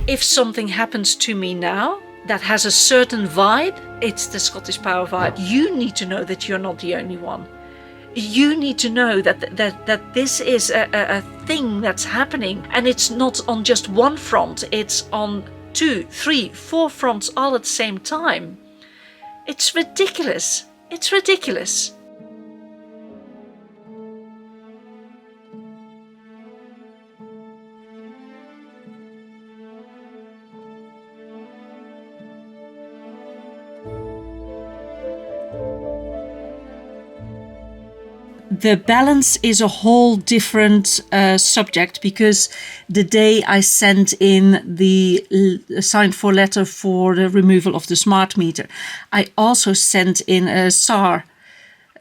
If something happens to me now that has a certain vibe, it's the Scottish Power vibe. You need to know that you're not the only one. You need to know that this is a thing that's happening, and it's not on just one front, it's on 2, 3, 4 fronts all at the same time. It's ridiculous. It's ridiculous. The balance is a whole different subject, because the day I sent in the signed for letter for the removal of the smart meter, I also sent in a SAR,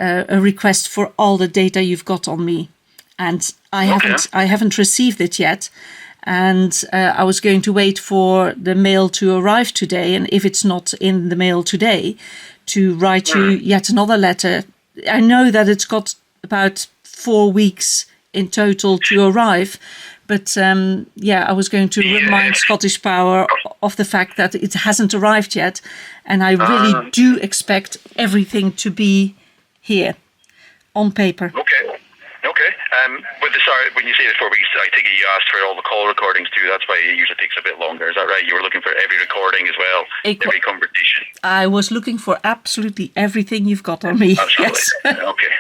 a request for all the data you've got on me, and I haven't received it yet. And I was going to wait for the mail to arrive today, and if it's not in the mail today, to write you yet another letter. I know that it's got about 4 weeks in total to arrive, but I was going to remind Scottish Power of the fact that it hasn't arrived yet, and I really do expect everything to be here on paper. Okay. With the SAR, when you say the 4 weeks, I think you asked for all the call recordings too. That's why it usually takes a bit longer. Is that right? You were looking for every recording as well, every conversation. I was looking for absolutely everything you've got on me. Absolutely. Yes. Okay.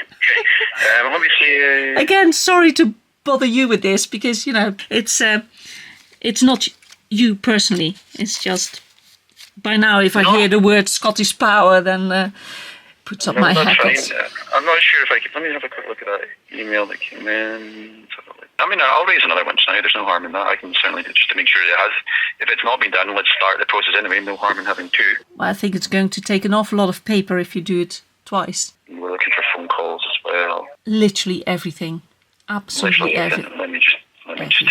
Let me see. Again, sorry to bother you with this, because it's not you personally. It's just by now, if I hear the word Scottish Power, then puts up my hackles. I'm not sure if I can. Let me have a quick look at that email that came in. I mean, I'll raise another one tonight. There's no harm in that. I can certainly do, just to make sure it has. If it's not been done, let's start the process anyway. No harm in having 2. Well, I think it's going to take an awful lot of paper if you do it twice. We're looking for phone calls as well. Literally everything. Absolutely everything. Let me just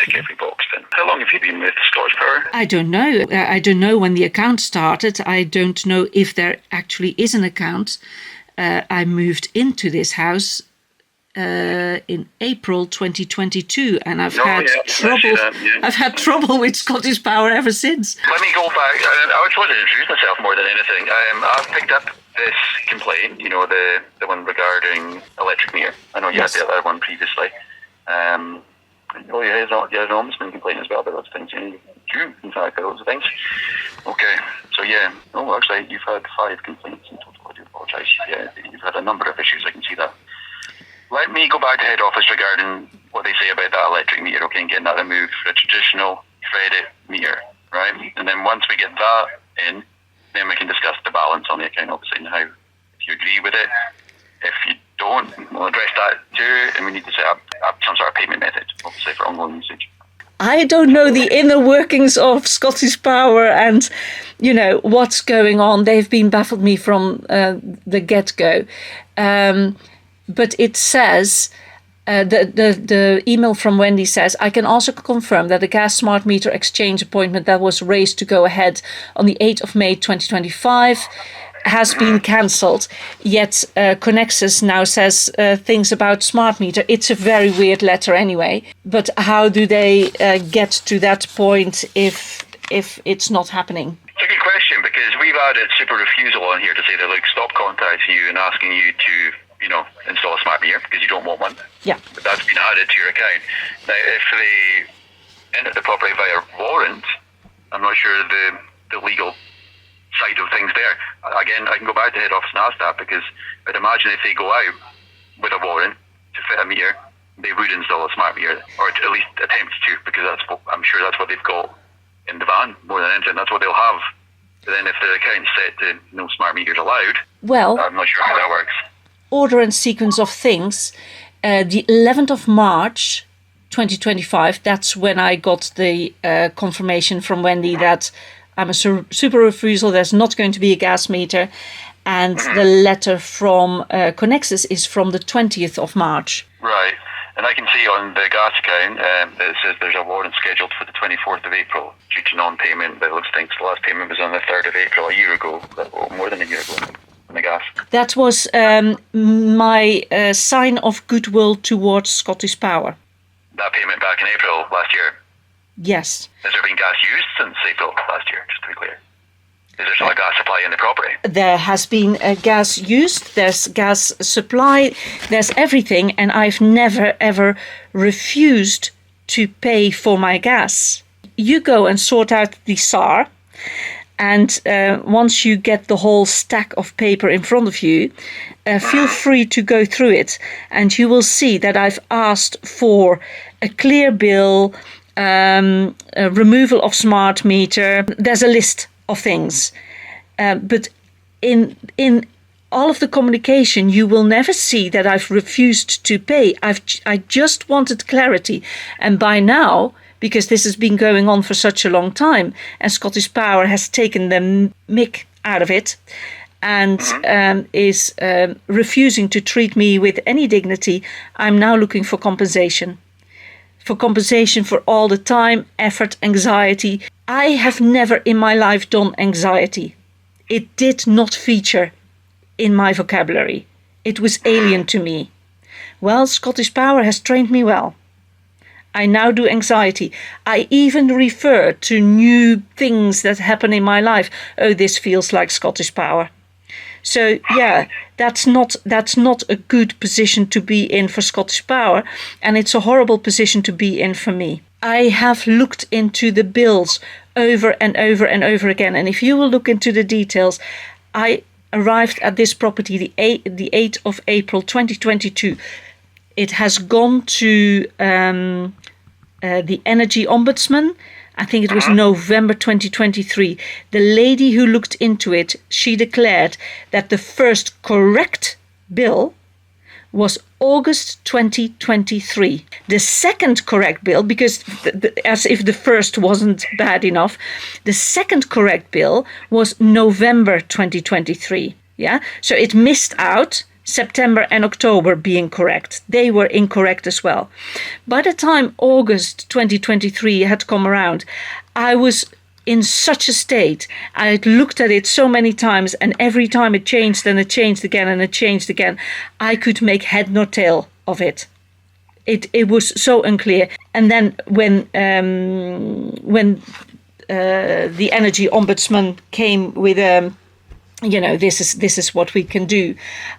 tick every box then. How long have you been with Scottish Power? I don't know. I don't know when the account started. I don't know if there actually is an account. I moved into this house in April 2022, and I've had trouble. I've had trouble with Scottish Power ever since. Let me go back. I was trying to introduce myself more than anything. I've picked up this complaint, the one regarding electric meter. I know you had the other one previously. You had an ombudsman complaint as well about those things. You, in fact, those things. Okay, so actually, you've had 5 complaints in total. I do apologise. Yeah, you've had a number of issues. I can see that. Let me go back to head office regarding what they say about that electric meter, okay, and getting that removed for a traditional credit meter, right? And then once we get that in, then we can discuss the balance on the account, obviously, and how, if you agree with it. If you don't, we'll address that too, and we need to set up some sort of payment method, obviously, for ongoing usage. I don't know the inner workings of Scottish Power and, what's going on. They've been baffled me from the get-go. But it says, the email from Wendy says, I can also confirm that the gas smart meter exchange appointment that was raised to go ahead on the 8th of May 2025 has been cancelled. Yet Connexus now says things about smart meter. It's a very weird letter anyway. But how do they get to that point if it's not happening? It's a good question, because we've added super refusal on here to say that, stop contacting you and asking you to install a smart meter because you don't want one. Yeah. But that's been added to your account. Now, if they enter the property via warrant, I'm not sure the legal side of things there. Again, I can go back to head office and ask that, because I'd imagine if they go out with a warrant to fit a meter, they would install a smart meter, or at least attempt to, because I'm sure that's what they've got in the van more than anything. That's what they'll have. But then if the account's set to no smart meters allowed, well, I'm not sure how that works. Order and sequence of things. The 11th of March 2025, that's when I got the confirmation from Wendy that I'm a super refusal, there's not going to be a gas meter. And the letter from Connexus is from the 20th of March. Right. And I can see on the gas account that it says there's a warrant scheduled for the 24th of April due to non-payment. But it looks like the last payment was on the 3rd of April, a year ago, or more than a year ago. The gas. That was my sign of goodwill towards Scottish Power. That payment back in April last year? Yes. Has there been gas used since April last year, just to be clear? Is there still a gas supply in the property? There has been gas used, there's gas supply, there's everything, and I've never ever refused to pay for my gas. You go and sort out the SAR, and once you get the whole stack of paper in front of you, feel free to go through it, and you will see that I've asked for a clear bill, a removal of smart meter. There's a list of things, but in all of the communication, you will never see that I've refused to pay. I just wanted clarity, and by now, because this has been going on for such a long time, and Scottish Power has taken the mick out of it, and is refusing to treat me with any dignity, I'm now looking for compensation. For compensation for all the time, effort, anxiety. I have never in my life done anxiety. It did not feature in my vocabulary. It was alien to me. Well, Scottish Power has trained me well. I now do anxiety. I even refer to new things that happen in my life. Oh, this feels like Scottish Power. So yeah, that's not a good position to be in for Scottish Power, and it's a horrible position to be in for me. I have looked into the bills over and over and over again, and if you will look into the details, I arrived at this property the 8th of April 2022. It has gone to the Energy Ombudsman. I think it was November 2023. The lady who looked into it, she declared that the first correct bill was August 2023. The second correct bill, because as if the first wasn't bad enough, the second correct bill was November 2023. Yeah, so it missed out September and October being correct. They were incorrect as well. By the time August 2023 had come around, I was in such a state. I had looked at it so many times, and every time it changed and it changed again and it changed again, I could make head nor tail of it. It was so unclear. And then when the Energy Ombudsman came with this is what we can do,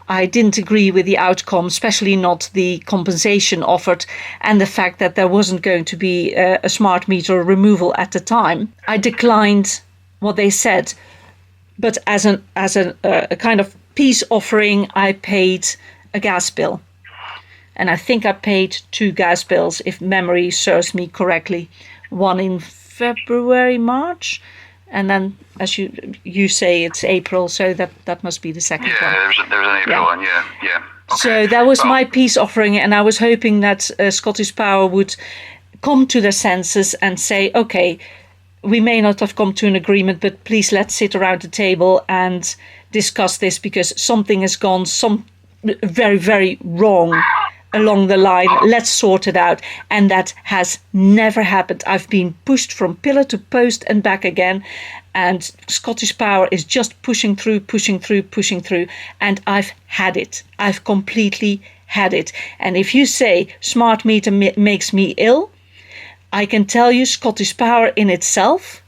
I didn't agree with the outcome, especially not the compensation offered and the fact that there wasn't going to be a smart meter removal at the time. I declined what they said, but as a kind of peace offering, I paid a gas bill. And I think I paid 2 gas bills, if memory serves me correctly. One in February, March, and then, as you say, it's April, so that must be the second one. Yeah, there was an April one, yeah. Okay. So that was my peace offering, and I was hoping that Scottish Power would come to their senses and say, okay, we may not have come to an agreement, but please let's sit around the table and discuss this, because something has gone very, very wrong along the line. Let's sort it out. And that has never happened. I've been pushed from pillar to post and back again, and Scottish Power is just pushing through, and I've had it. I've completely had it. And if you say smart meter makes me ill, I can tell you Scottish Power in itself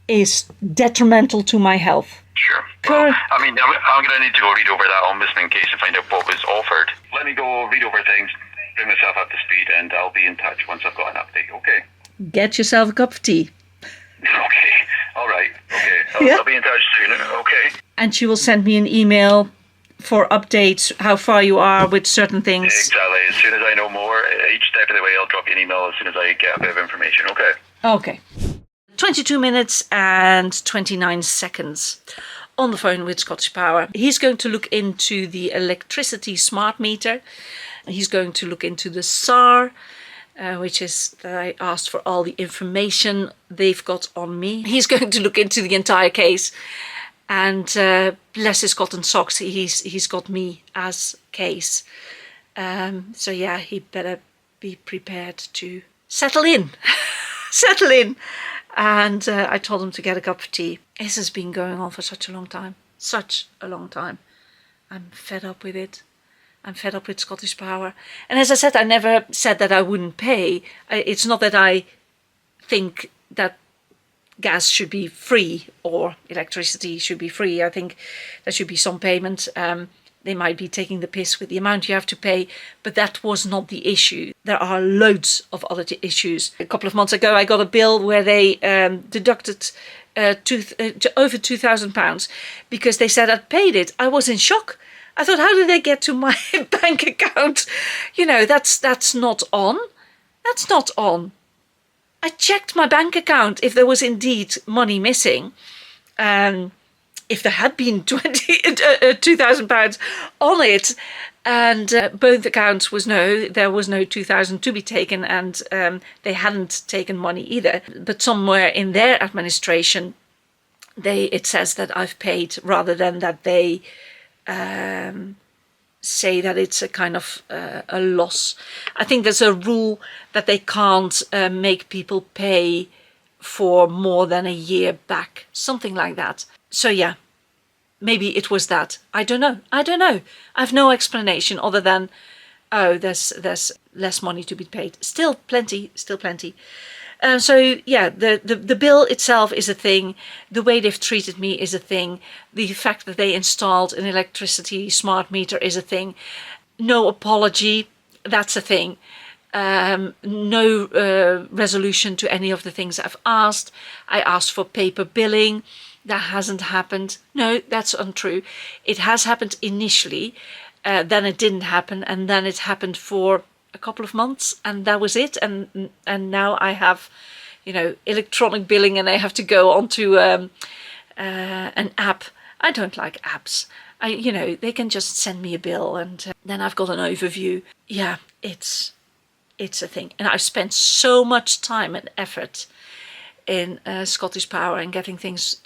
is detrimental to my health. Sure. Well, I mean, I'm going to need to go read over that ombudsman case and find out what was offered. Let me go read over things, bring myself up to speed, and I'll be in touch once I've got an update, okay? Get yourself a cup of tea. Okay. All right. Okay. I'll be in touch soon, okay? And she will send me an email for updates, how far you are with certain things. Exactly. As soon as I know more, each step of the way, I'll drop you an email as soon as I get a bit of information, okay? Okay. 22 minutes and 29 seconds on the phone with Scottish Power. He's going to look into the electricity smart meter. He's going to look into the SAR, which is that I asked for all the information they've got on me. He's going to look into the entire case, and bless his cotton socks, he's got me as case. So yeah, he better be prepared to settle in. Settle in. And I told him to get a cup of tea. This has been going on for such a long time. Such a long time. I'm fed up with it. I'm fed up with Scottish Power. And as I said, I never said that I wouldn't pay. It's not that I think that gas should be free or electricity should be free. I think there should be some payment. They might be taking the piss with the amount you have to pay, but that was not the issue. There are loads of other issues. A couple of months ago, I got a bill where they deducted over £2,000 because they said I'd paid it. I was in shock. I thought, how did they get to my bank account? You know, that's not on. That's not on. I checked my bank account if there was indeed money missing. If there had been £2,000 on it, and both accounts was no, there was no 2,000 to be taken, and they hadn't taken money either. But somewhere in their administration, it says that I've paid rather than that they say that it's a kind of a loss. I think there's a rule that they can't make people pay for more than a year back, something like that. So yeah, maybe it was that. I don't know. I have no explanation other than, oh, there's less money to be paid. Still plenty. So yeah, the bill itself is a thing. The way they've treated me is a thing. The fact that they installed an electricity smart meter is a thing. No apology, that's a thing. No resolution to any of the things I've asked. I asked for paper billing. That hasn't happened. No, that's untrue. It has happened initially, then it didn't happen, and then it happened for a couple of months, and that was it. And now I have, electronic billing, and I have to go onto an app. I don't like apps. They can just send me a bill, and then I've got an overview. Yeah, it's a thing, and I've spent so much time and effort in Scottish Power and getting things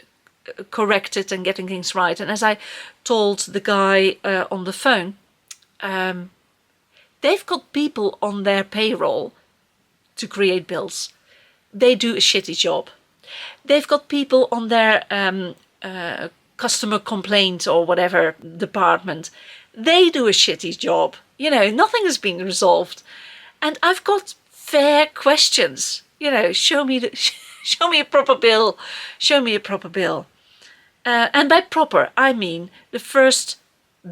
corrected and getting things right. And as I told the guy on the phone, they've got people on their payroll to create bills. They do a shitty job. They've got people on their customer complaint or whatever department. They do a shitty job. Nothing has been resolved. And I've got fair questions. Show me a proper bill. Show me a proper bill. And by proper, I mean the first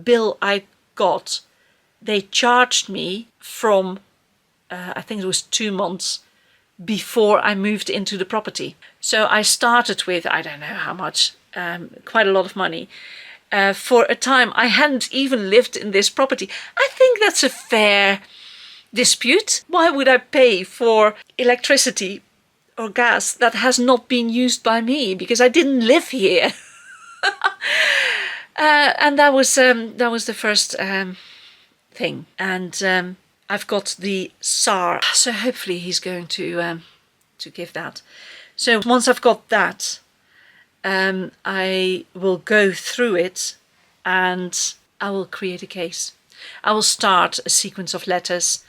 bill I got, they charged me from, I think it was 2 months before I moved into the property. So I started with, I don't know how much, quite a lot of money. For a time, I hadn't even lived in this property. I think that's a fair dispute. Why would I pay for electricity or gas that has not been used by me because I didn't live here? And that was the first thing. And I've got the SAR, so hopefully he's going to give that. So once I've got that, I will go through it and I will create a case. I will start a sequence of letters,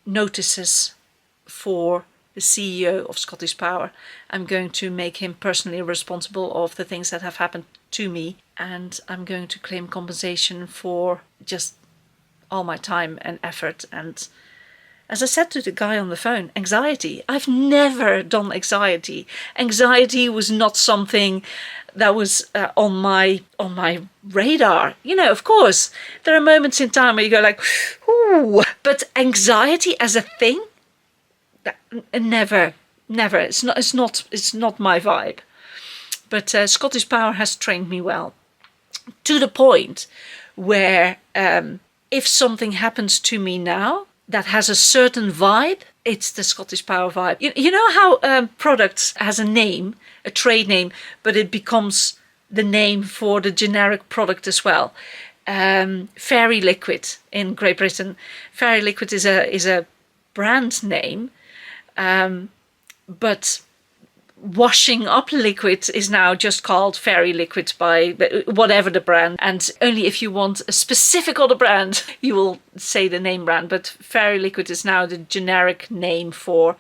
notices for the CEO of Scottish Power. I'm going to make him personally responsible of the things that have happened to me, and I'm going to claim compensation for just all my time and effort. And as I said to the guy on the phone, anxiety. I've never done anxiety. Anxiety was not something that was on my radar. Of course, there are moments in time where you go like, ooh, but anxiety as a thing, never. It's not my vibe. But Scottish Power has trained me well, to the point where if something happens to me now that has a certain vibe, it's the Scottish Power vibe. You know how products has a name, a trade name, but it becomes the name for the generic product as well. Fairy Liquid in Great Britain. Fairy Liquid is a brand name. But washing up liquid is now just called Fairy Liquid by whatever the brand. And only if you want a specific other brand, you will say the name brand. But Fairy Liquid is now the generic name for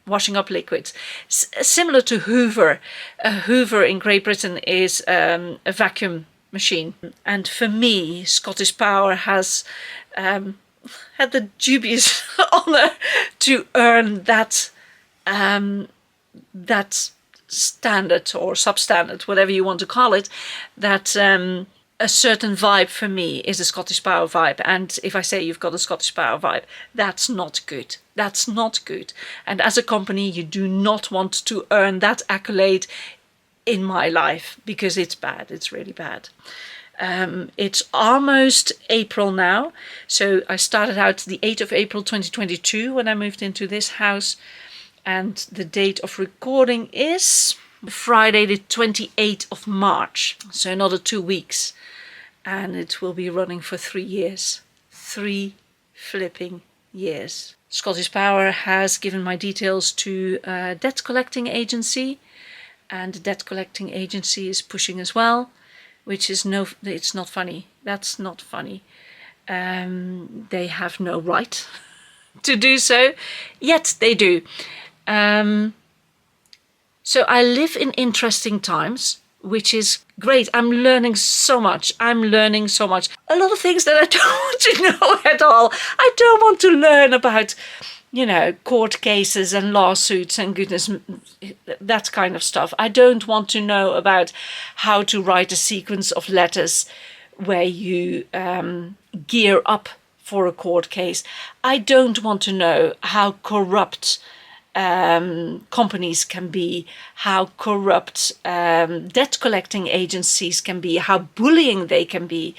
washing up liquids. Similar to Hoover. Hoover in Great Britain is a vacuum machine. And for me, Scottish Power has had the dubious honor to earn that that standard or substandard, whatever you want to call it, that a certain vibe for me is a Scottish Power vibe. And if I say you've got a Scottish Power vibe, that's not good. That's not good. And as a company, you do not want to earn that accolade in my life, because it's bad. It's really bad. It's almost April now. So I started out the 8th of April 2022 when I moved into this house. And the date of recording is Friday the 28th of March. So another 2 weeks. And it will be running for 3 years. 3 flipping years. Scottish Power has given my details to a debt collecting agency. And the debt collecting agency is pushing as well. Which is it's not funny. That's not funny. They have no right to do so. Yet they do. So I live in interesting times, which is great. I'm learning so much. A lot of things that I don't want to know at all. I don't want to learn about, court cases and lawsuits and goodness, that kind of stuff. I don't want to know about how to write a sequence of letters where you gear up for a court case. I don't want to know how corrupt companies can be, how corrupt debt collecting agencies can be, how bullying they can be,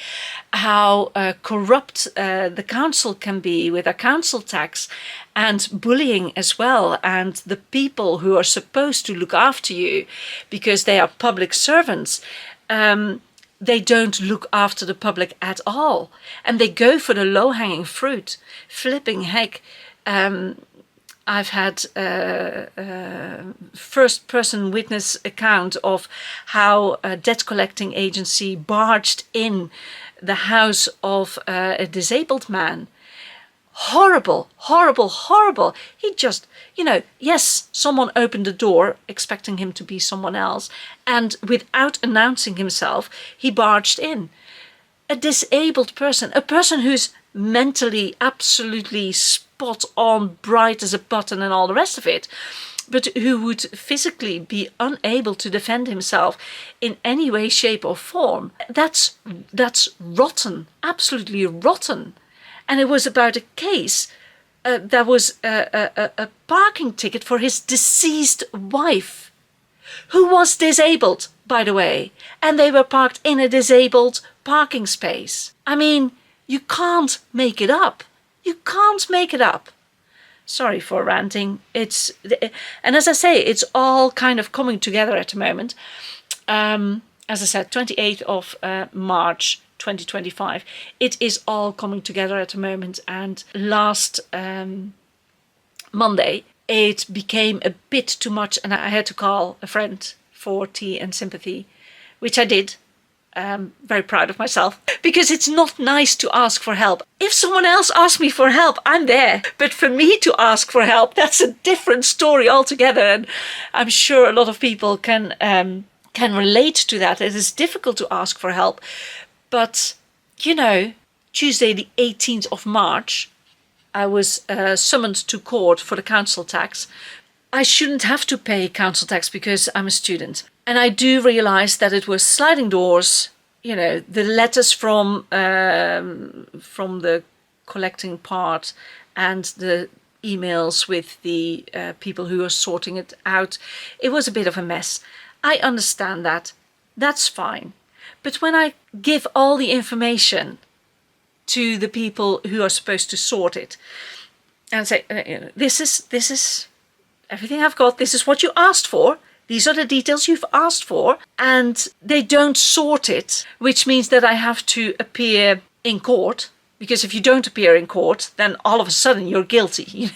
how corrupt the council can be with a council tax and bullying as well, and the people who are supposed to look after you because they are public servants, they don't look after the public at all, and they go for the low-hanging fruit. Flipping heck. I've had first-person witness account of how a debt collecting agency barged in the house of a disabled man. Horrible, horrible, horrible. He just, yes, someone opened the door expecting him to be someone else, and without announcing himself, he barged in. A disabled person, a person who's mentally absolutely spot on, bright as a button and all the rest of it, but who would physically be unable to defend himself in any way, shape or form. That's rotten, absolutely rotten. And it was about a case that was a parking ticket for his deceased wife, who was disabled, by the way, and they were parked in a disabled parking space. I mean, you can't make it up. You can't make it up. Sorry for ranting. And as I say, it's all kind of coming together at the moment. As I said, 28th of March 2025. It is all coming together at the moment. And last Monday, it became a bit too much, and I had to call a friend for tea and sympathy, which I did. Very proud of myself, because it's not nice to ask for help. If someone else asks me for help, I'm there. But for me to ask for help, that's a different story altogether. And I'm sure a lot of people can relate to that. It is difficult to ask for help. But, Tuesday the 18th of March, I was summoned to court for the council tax. I shouldn't have to pay council tax because I'm a student. And I do realize that it was sliding doors, the letters from the collecting part and the emails with the people who are sorting it out. It was a bit of a mess. I understand that. That's fine. But when I give all the information to the people who are supposed to sort it and say, this is everything I've got, this is what you asked for, these are the details you've asked for, and they don't sort it, which means that I have to appear in court, because if you don't appear in court, then all of a sudden you're guilty.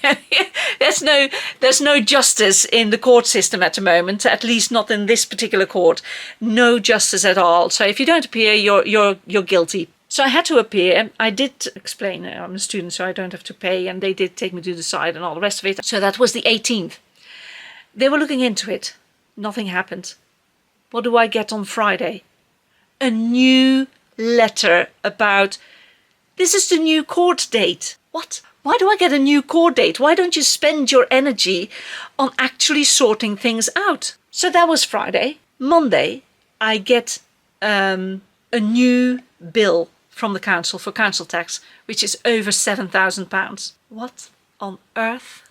There's no justice in the court system at the moment, at least not in this particular court. No justice at all. So if you don't appear, you're guilty. So I had to appear. I did explain I'm a student, so I don't have to pay, and they did take me to the side and all the rest of it. So that was the 18th. They were looking into it. Nothing happened. What do I get on Friday? A new letter about, this is the new court date. What? Why do I get a new court date? Why don't you spend your energy on actually sorting things out? So that was Friday. Monday, I get a new bill from the council for council tax, which is over £7,000. What on earth?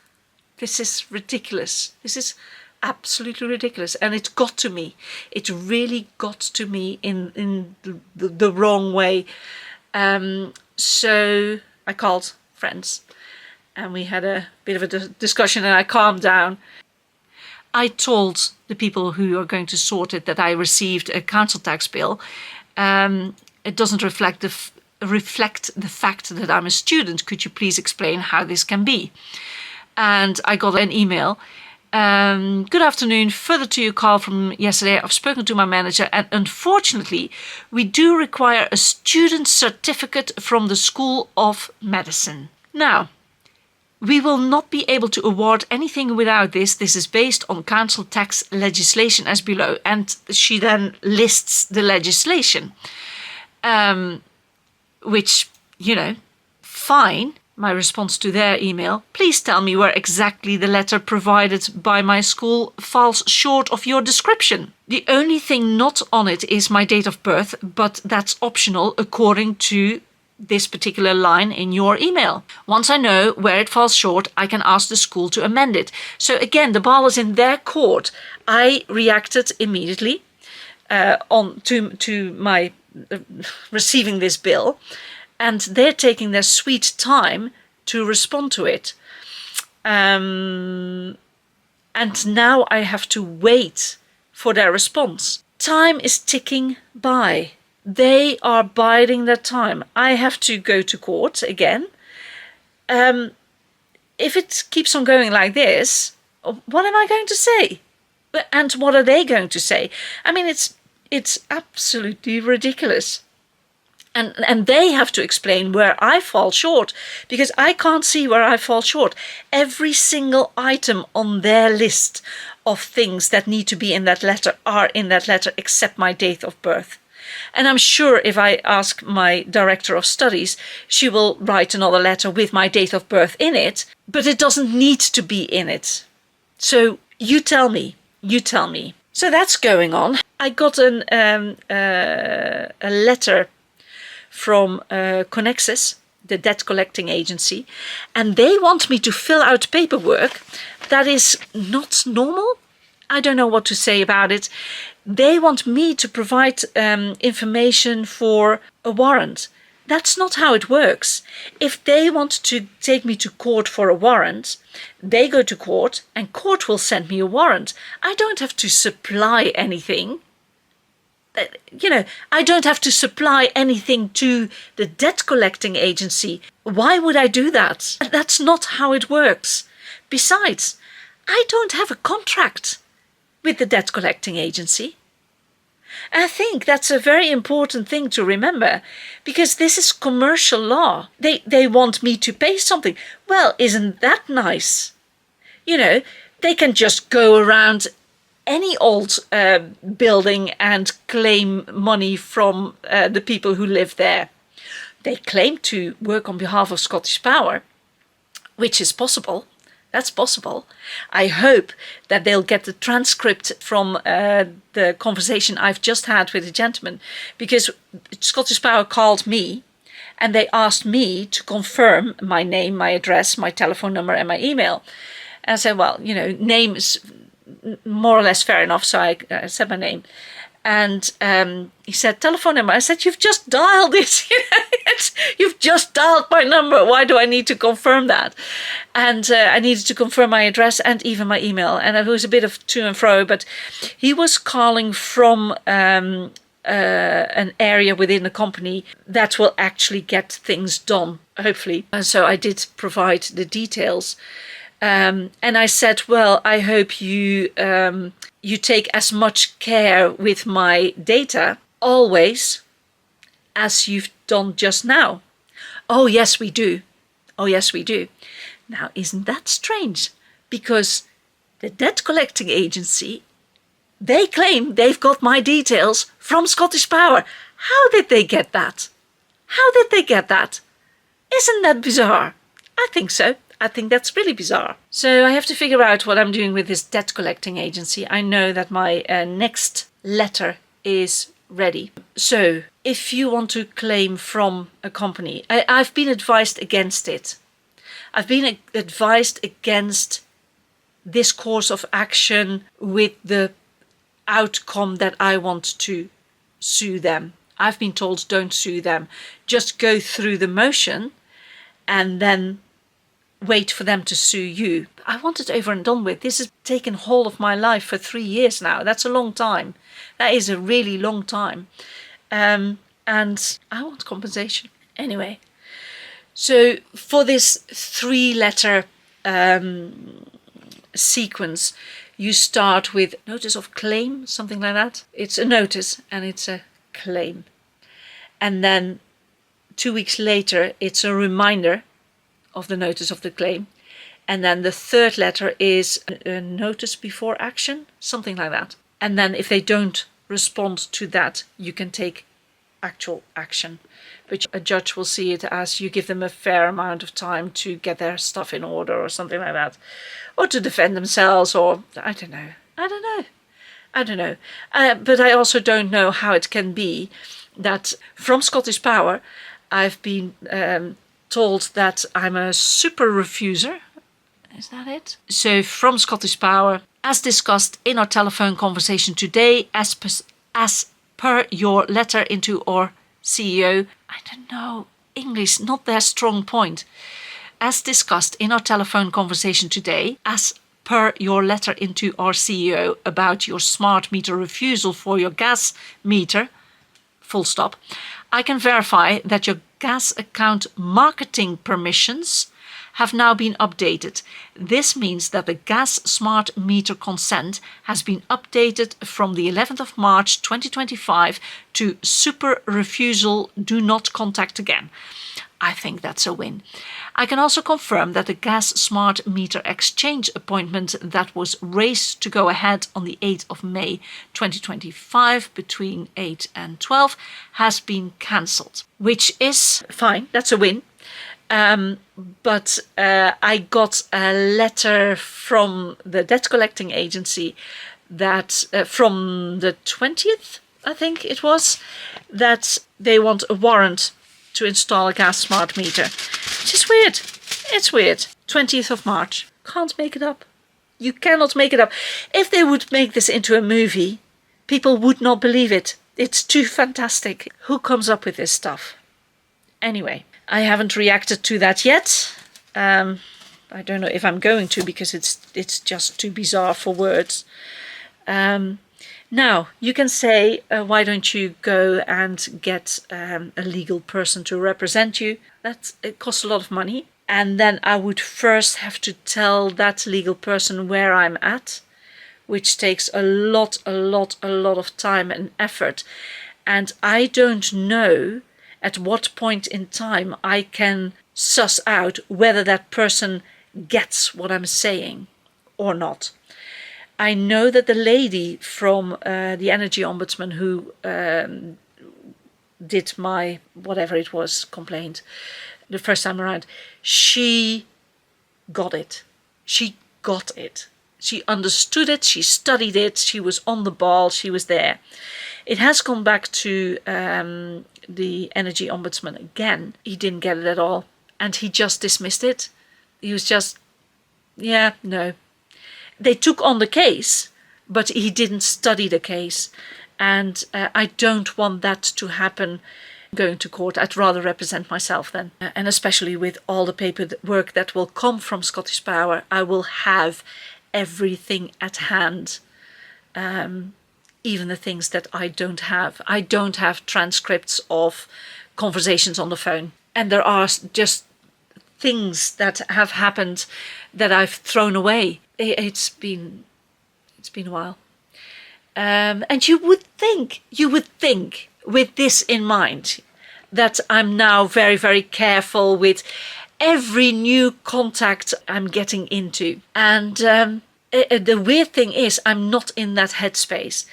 This is ridiculous. This is absolutely ridiculous. And it got to me. It really got to me in the wrong way. So I called friends and we had a bit of a discussion, and I calmed down. I told the people who are going to sort it that I received a council tax bill. It doesn't reflect the fact that I'm a student. Could you please explain how this can be? And I got an email. Good afternoon. Further to your call from yesterday, I've spoken to my manager, and unfortunately, we do require a student certificate from the School of Medicine. Now, we will not be able to award anything without this. This is based on council tax legislation as below. And she then lists the legislation, which, fine. My response to their email: please tell me where exactly the letter provided by my school falls short of your description. The only thing not on it is my date of birth, but that's optional according to this particular line in your email. Once I know where it falls short, I can ask the school to amend it. So again, the ball is in their court. I reacted immediately to my receiving this bill, and they're taking their sweet time to respond to it. And now I have to wait for their response. Time is ticking by. They are biding their time. I have to go to court again. If it keeps on going like this, what am I going to say? And what are they going to say? I mean, it's absolutely ridiculous. And they have to explain where I fall short, because I can't see where I fall short. Every single item on their list of things that need to be in that letter are in that letter, except my date of birth. And I'm sure if I ask my director of studies, she will write another letter with my date of birth in it, but it doesn't need to be in it. So you tell me. So that's going on. I got a letter from Connexus, the debt collecting agency, and they want me to fill out paperwork that is not normal. I don't know what to say about it. They want me to provide information for a warrant. That's not how it works. If they want to take me to court for a warrant, they go to court and court will send me a warrant. I don't have to supply anything. I don't have to supply anything to the debt collecting agency. Why would I do that? That's not how it works. Besides, I don't have a contract with the debt collecting agency. I think that's a very important thing to remember, because this is commercial law. They want me to pay something. Well, isn't that nice? They can just go around any old building and claim money from the people who live there. They claim to work on behalf of Scottish Power, which is possible. That's possible. I hope that they'll get the transcript from the conversation I've just had with the gentleman, because Scottish Power called me and they asked me to confirm my name, my address, my telephone number and my email. And I said, well, name is more or less fair enough. So I said my name. And he said, telephone number. I said, you've just dialed it. You've just dialed my number. Why do I need to confirm that? And I needed to confirm my address and even my email. And it was a bit of to and fro, but he was calling from an area within the company that will actually get things done, hopefully. And so I did provide the details. And I said, well, I hope you take as much care with my data always as you've done just now. Oh, yes, we do. Oh, yes, we do. Now, isn't that strange? Because the debt collecting agency, they claim they've got my details from Scottish Power. How did they get that? How did they get that? Isn't that bizarre? I think so. I think that's really bizarre. So I have to figure out what I'm doing with this debt collecting agency. I know that my next letter is ready. So if you want to claim from a company, I've been advised against it. I've been advised against this course of action with the outcome that I want to sue them. I've been told don't sue them. Just go through the motion and then wait for them to sue you. I want it over and done with. This has taken hold of my life for 3 years now. That's a long time. That is a really long time. And I want compensation. Anyway, so for this 3-letter sequence, you start with notice of claim, something like that. It's a notice and it's a claim. And then 2 weeks later, it's a reminder of the notice of the claim. And then the 3rd letter is a notice before action, something like that. And then if they don't respond to that, you can take actual action. But a judge will see it as you give them a fair amount of time to get their stuff in order or something like that. Or to defend themselves, or I don't know. But I also don't know how it can be that from Scottish Power, I've been told that I'm a super refuser. Is that it? So from Scottish Power, as discussed in our telephone conversation today, as per your letter into our CEO, I don't know, English, not their strong point. As discussed in our telephone conversation today, as per your letter into our CEO about your smart meter refusal for your gas meter, full stop, I can verify that your gas account marketing permissions have now been updated. This means that the gas smart meter consent has been updated from the 11th of March 2025 to super refusal, do not contact again. I think that's a win. I can also confirm that the gas smart meter exchange appointment that was raised to go ahead on the 8th of May 2025 between 8 and 12 has been cancelled, which is fine. That's a win. But I got a letter from the debt collecting agency that from the 20th, I think it was, that they want a warrant to install a gas smart meter, which is weird. It's weird. 20th of March. Can't make it up. You cannot make it up. If they would make this into a movie, people would not believe it. It's too fantastic. Who comes up with this stuff? Anyway, I haven't reacted to that yet. I don't know if I'm going to, because it's just too bizarre for words. Now, you can say, why don't you go and get a legal person to represent you? It costs a lot of money. And then I would first have to tell that legal person where I'm at, which takes a lot of time and effort. And I don't know at what point in time I can suss out whether that person gets what I'm saying or not. I know that the lady from the Energy Ombudsman who did my, whatever it was, complaint the first time around, she got it. She got it. She understood it, she studied it, she was on the ball, she was there. It has gone back to the Energy Ombudsman again. He didn't get it at all. And he just dismissed it. He was just, yeah, no. They took on the case, but he didn't study the case. And I don't want that to happen going to court. I'd rather represent myself then. And especially with all the paperwork that will come from Scottish Power, I will have everything at hand. Even the things that I don't have. I don't have transcripts of conversations on the phone. And there are just things that have happened that I've thrown away. It's been a while. And you would think, with this in mind, that I'm now very, very careful with every new contact I'm getting into. And the weird thing is, I'm not in that headspace.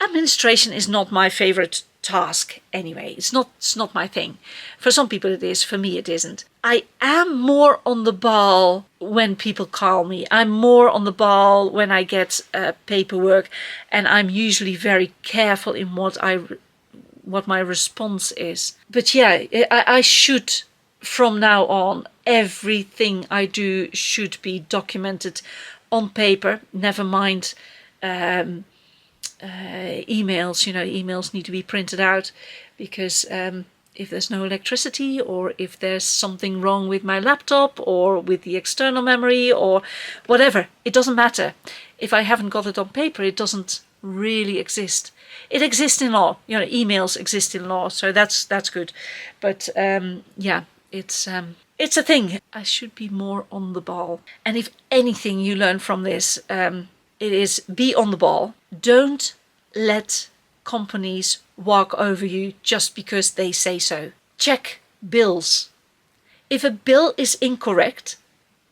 Administration is not my favorite task anyway. It's not my thing. For some people it is, for me it isn't. I am more on the ball when people call me. I'm more on the ball when I get paperwork, and I'm usually very careful in what my response is. But yeah, I should, from now on, everything I do should be documented on paper, never mind emails. Emails need to be printed out, because if there's no electricity, or if there's something wrong with my laptop or with the external memory or whatever, it doesn't matter. If I haven't got it on paper, it doesn't really exist. It exists in law. Emails exist in law, so that's good. But yeah, it's a thing. I should be more on the ball. And if anything you learn from this, it is be on the ball. Don't let companies walk over you just because they say so. Check bills. If a bill is incorrect,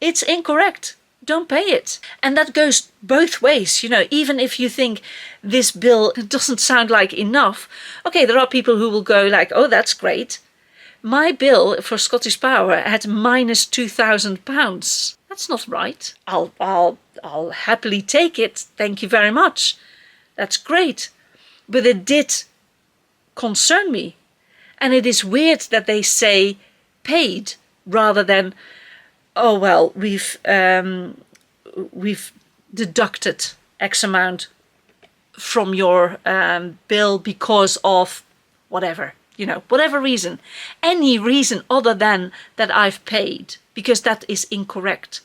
it's incorrect. Don't pay it. And that goes both ways. Even if you think this bill doesn't sound like enough, okay, there are people who will go like, oh, that's great. My bill for Scottish Power had minus £2,000. That's not right. I'll happily take it. Thank you very much. That's great. But it did concern me. And it is weird that they say paid rather than, oh, well, we've deducted X amount from your bill because of whatever. Whatever reason, any reason other than that I've paid, because that is incorrect.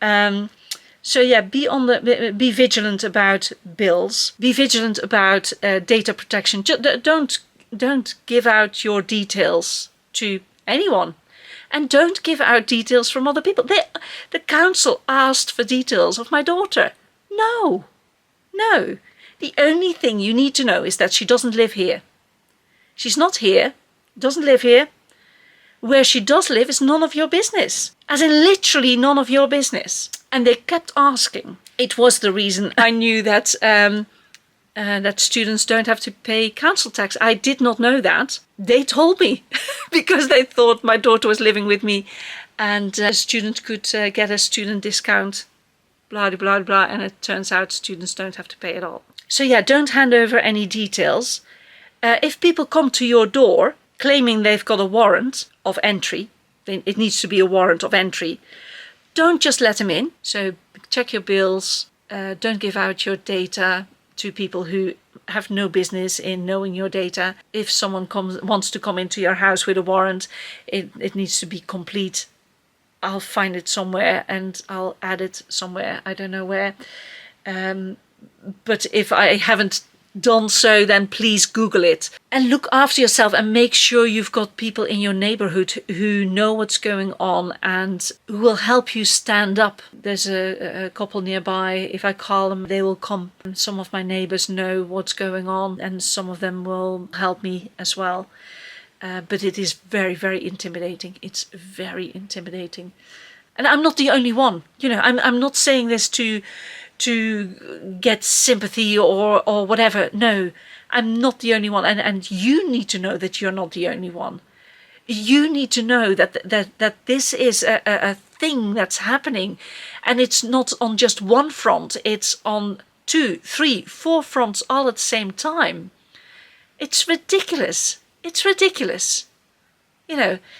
So yeah, be vigilant about bills. Be vigilant about data protection. Don't give out your details to anyone, and don't give out details from other people. The council asked for details of my daughter. No. The only thing you need to know is that she doesn't live here. She's not here, doesn't live here. Where she does live is none of your business. As in literally none of your business. And they kept asking. It was the reason I knew that that students don't have to pay council tax. I did not know that. They told me because they thought my daughter was living with me, and a student could get a student discount, blah, blah, blah, and it turns out students don't have to pay at all. So yeah, don't hand over any details. If people come to your door claiming they've got a warrant of entry, then it needs to be a warrant of entry, don't just let them in. So check your bills. Don't give out your data to people who have no business in knowing your data. If someone wants to come into your house with a warrant, it needs to be complete. I'll find it somewhere and I'll add it somewhere. I don't know where. But if I haven't done so, then please Google it. And look after yourself and make sure you've got people in your neighborhood who know what's going on and who will help you stand up. There's a couple nearby. If I call them, they will come. Some of my neighbors know what's going on, and some of them will help me as well. But it is very, very intimidating. It's very intimidating. And I'm not the only one. I'm not saying this to get sympathy or whatever. No, I'm not the only one. And you need to know that you're not the only one. You need to know that this is a thing that's happening. And it's not on just one front. It's on 2, 3, 4 fronts all at the same time. It's ridiculous. It's ridiculous.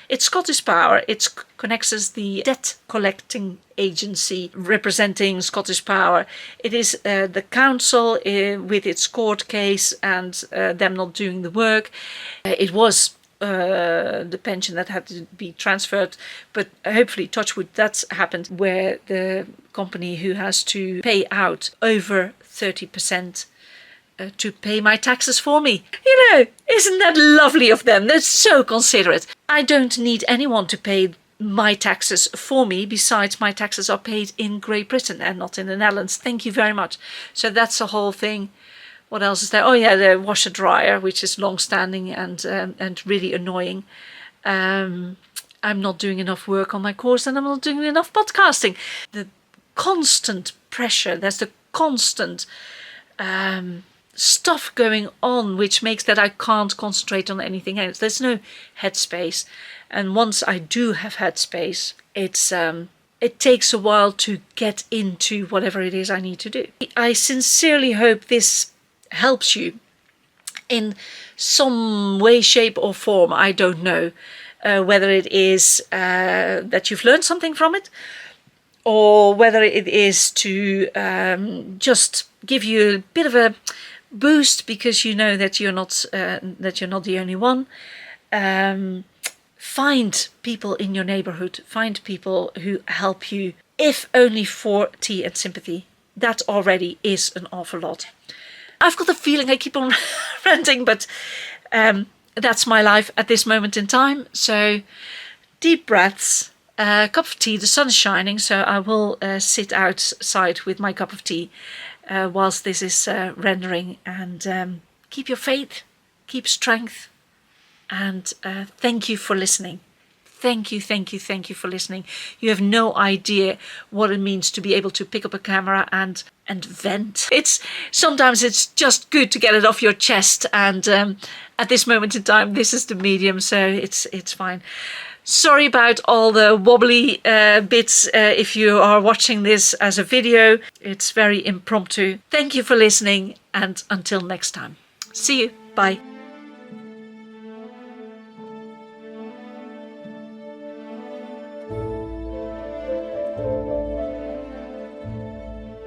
It's Scottish Power. It connects as the debt collecting agency representing Scottish Power. It is the council with its court case and them not doing the work. It was the pension that had to be transferred, but hopefully, touch wood, that's happened, where the company who has to pay out over 30% to pay my taxes for me. Isn't that lovely of them? They're so considerate. I don't need anyone to pay my taxes for me. Besides, my taxes are paid in Great Britain and not in the Netherlands. Thank you very much. So that's the whole thing. What else is there? Oh yeah, the washer dryer, which is long-standing and really annoying. I'm not doing enough work on my course, and I'm not doing enough podcasting. The constant pressure. There's the constant stuff going on which makes that I can't concentrate on anything else. There's no headspace. And once I do have headspace, it takes a while to get into whatever it is I need to do. I sincerely hope this helps you in some way, shape or form. I don't know whether it is that you've learned something from it, or whether it is to just give you a bit of a boost because you know that you're not the only one. Find people in your neighborhood, find people who help you, if only for tea and sympathy. That already is an awful lot. I've got the feeling I keep on ranting, but that's my life at this moment in time. So deep breaths, a cup of tea. The sun is shining, so I will sit outside with my cup of tea whilst this is rendering. And keep your faith, keep strength. And thank you for listening. Thank you for listening. You have no idea what it means to be able to pick up a camera and vent. Sometimes it's just good to get it off your chest. And at this moment in time, this is the medium, so it's fine. Sorry about all the wobbly bits if you are watching this as a video. It's very impromptu. Thank you for listening, and until next time. See you. Bye.